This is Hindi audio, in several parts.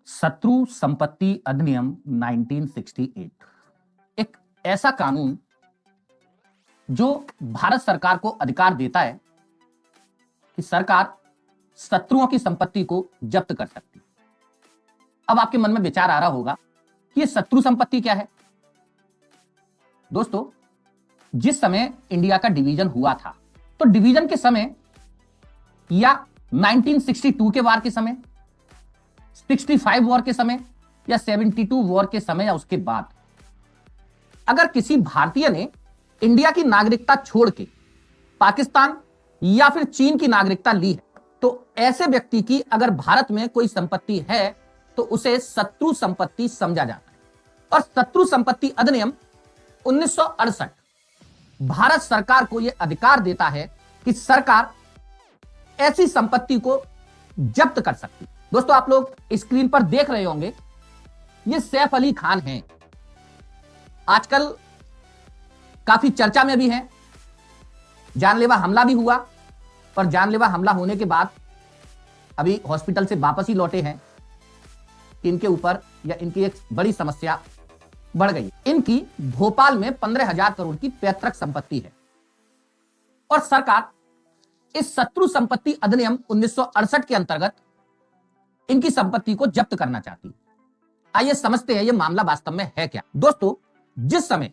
शत्रु संपत्ति अधिनियम 1968 एक ऐसा कानून जो भारत सरकार को अधिकार देता है कि सरकार शत्रुओं की संपत्ति को जब्त कर सकती है। अब आपके मन में विचार आ रहा होगा कि ये शत्रु संपत्ति क्या है। दोस्तों, जिस समय इंडिया का डिवीजन हुआ था तो डिवीजन के समय या 1962 के वार के समय, 65 वॉर के समय या 72 वॉर के समय या उसके बाद अगर किसी भारतीय ने इंडिया की नागरिकता छोड़ के पाकिस्तान या फिर चीन की नागरिकता ली है तो ऐसे व्यक्ति की अगर भारत में कोई संपत्ति है तो उसे शत्रु संपत्ति समझा जाता है। और शत्रु संपत्ति अधिनियम 1968 भारत सरकार को यह अधिकार देता है कि सरकार ऐसी संपत्ति को जब्त कर सकती है। दोस्तों, आप लोग स्क्रीन पर देख रहे होंगे, ये सैफ अली खान हैं। आजकल काफी चर्चा में भी हैं। जानलेवा हमला भी हुआ और जानलेवा हमला होने के बाद अभी हॉस्पिटल से वापस ही लौटे हैं। इनके ऊपर या इनकी एक बड़ी समस्या बढ़ गई। इनकी भोपाल में 15,000 करोड़ की पैतृक संपत्ति है और सरकार इस शत्रु संपत्ति अधिनियम 1968 के अंतर्गत इनकी संपत्ति को जब्त करना चाहती है। आइए समझते हैं यह मामला वास्तव में है क्या। दोस्तों, जिस समय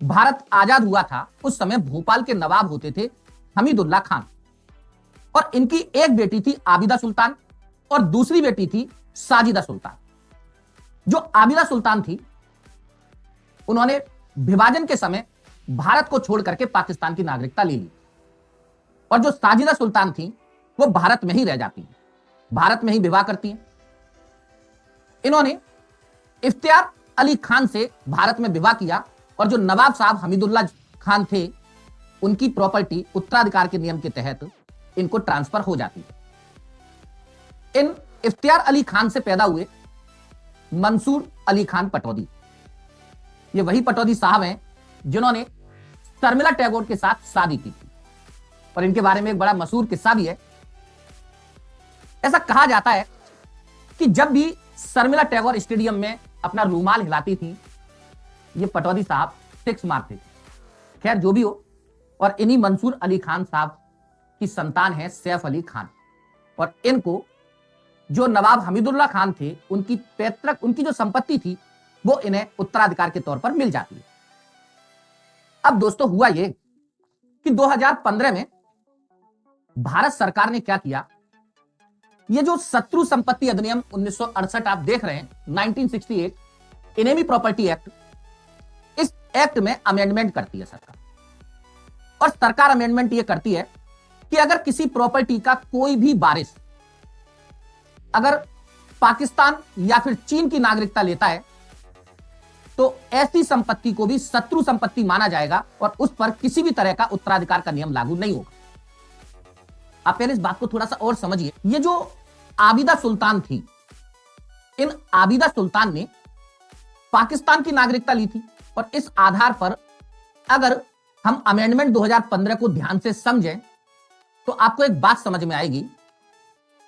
भारत आजाद हुआ था उस समय भोपाल के नवाब होते थे हमीदुल्ला खान और इनकी एक बेटी थी आबिदा सुल्तान और दूसरी बेटी थी साजिदा सुल्तान। जो आबिदा सुल्तान थी उन्होंने विभाजन के समय भारत को छोड़ करके पाकिस्तान की नागरिकता ले ली और जो साजिदा सुल्तान थी वो भारत में ही रह जाती हैं, भारत में ही विवाह करती हैं। इन्होंने इफ्तियार अली खान से भारत में विवाह किया और जो नवाब साहब हमीदुल्ला खान थे उनकी प्रॉपर्टी उत्तराधिकार के नियम के तहत इनको ट्रांसफर हो जाती है। इन इफ्तियार अली खान से पैदा हुए मंसूर अली खान पटौदी। ये वही पटौदी साहब हैं जिन्होंने शर्मिला टैगोर के साथ शादी की थी और इनके बारे में एक बड़ा मशहूर किस्सा भी है। ऐसा कहा जाता है कि जब भी शर्मिला टैगोर स्टेडियम में अपना रूमाल हिलाती थी ये पटौदी साहब सिक्स मारते थे। खैर जो भी हो, और इन्हीं मंसूर अली खान साहब की संतान है सैफ अली खान और इनको जो नवाब हमीदुल्ला खान थे उनकी पैतृक उनकी जो संपत्ति थी वो इन्हें उत्तराधिकार के तौर पर मिल जाती है। अब दोस्तों हुआ ये कि 2015 में भारत सरकार ने क्या किया, ये जो शत्रु संपत्ति अधिनियम 1968 आप देख रहे हैं 1968 इनेमी प्रॉपर्टी एक्ट, इस एक्ट में अमेंडमेंट करती है सरकार। और सरकार अमेंडमेंट ये करती है कि अगर किसी प्रॉपर्टी का कोई भी वारिस अगर पाकिस्तान या फिर चीन की नागरिकता लेता है तो ऐसी संपत्ति को भी शत्रु संपत्ति माना जाएगा और उस पर किसी भी तरह का उत्तराधिकार का नियम लागू नहीं होगा। आप पहले इस बात को थोड़ा सा और समझिए। ये जो आबिदा सुल्तान थी, इन आबिदा सुल्तान ने पाकिस्तान की नागरिकता ली थी और इस आधार पर अगर हम अमेंडमेंट 2015 को ध्यान से समझें तो आपको एक बात समझ में आएगी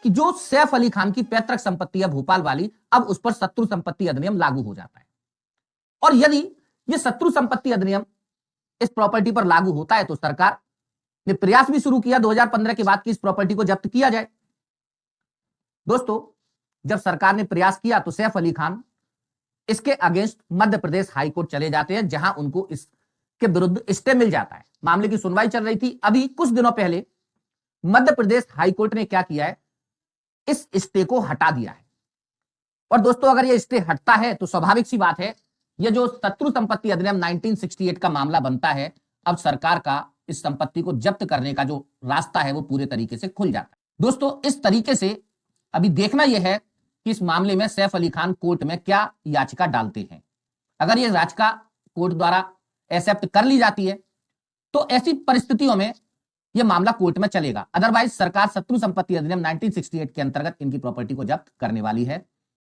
कि जो सैफ अली खान की पैतृक संपत्ति है भोपाल वाली, अब उस पर शत्रु संपत्ति अधिनियम लागू हो जाता है। और यदि यह शत्रु संपत्ति अधिनियम इस प्रॉपर्टी पर लागू होता है तो सरकार ने प्रयास भी शुरू किया 2015 के बाद कि इस प्रॉपर्टी को जब्त किया जाए। दोस्तों, जब सरकार ने प्रयास किया तो सैफ अली खान इसके अगेंस्ट मध्य प्रदेश हाईकोर्ट चले जाते हैं जहां उनको इसके विरुद्ध स्टे मिल जाता है। मामले की सुनवाई चल रही थी। अभी कुछ दिनों पहले मध्य प्रदेश हाईकोर्ट ने क्या किया है, इस स्टे को हटा दिया है। और दोस्तों, अगर यह स्टे हटता है तो स्वाभाविक सी बात है यह जो शत्रु संपत्ति अधिनियम 1968 का मामला बनता है, अब सरकार का इस संपत्ति को जब्त करने का जो रास्ता है वो पूरे तरीके से खुल जाता है। दोस्तों, इस तरीके से अभी देखना यह है कि इस मामले में सैफ अली खान कोर्ट में क्या याचिका डालते हैं। अगर यह याचिका कोर्ट द्वारा एक्सेप्ट कर ली जाती है तो ऐसी परिस्थितियों में यह मामला कोर्ट में चलेगा। अदरवाइज सरकार शत्रु संपत्ति अधिनियम 1968 के अंतर्गत इनकी प्रॉपर्टी को जब्त करने वाली है।